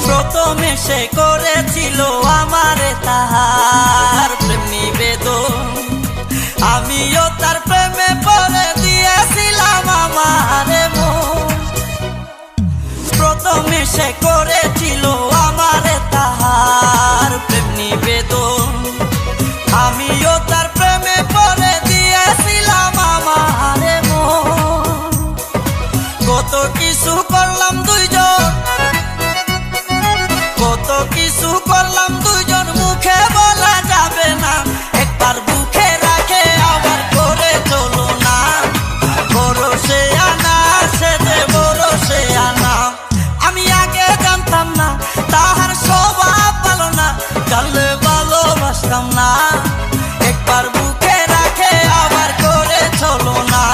প্রথমে সে করেছিল আমারে তাহার প্রেম নিবেদন, আমিও তার প্রেমে পড়ে দিয়েছিলাম আমারে মন। প্রথমে সে করেছিল আমারে তাহার প্রেম নিবেদন, আমিও তার প্রেমে পড়ে দিয়েছিলাম আমারে মন। কত কিছু করলাম দুইজন, কত কিছু করলাম দুইজন, মুখে বলা যাবে না। একবার বুকে রাখে আবার করে চলো না, ভরসে আনা সে যে ভরসে আনা। আমি আগে জানতাম না তাহার স্বভাব ভালো না, জানলে ভালোবাসতাম না। একবার বুকে রাখে আবার করে চলো না,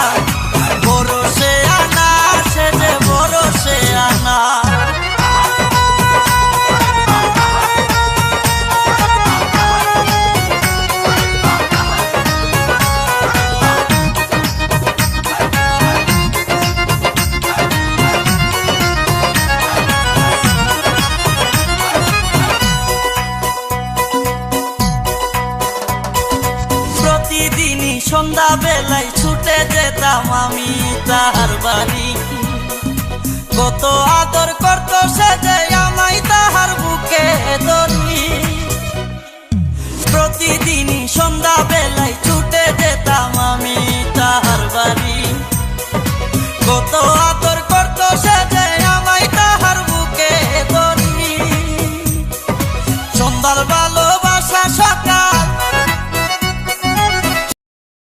ভরসে আনা সে যে ভরসে আনা। প্রতিদিনই সন্ধ্যা বেলায় ছুটে যেতাম আমি তাহার বাড়ি, কত আদর করত সে যে আমায় তাহার বুকে ধরি। প্রতিদিনই সন্ধ্যা বেলায় ছুটে যেতাম আমি তাহার বাড়ি, কত আদর করত সে যে আমায় তাহার বুকে ধরি। সন্ধ্যার ভালোবাসা সকাল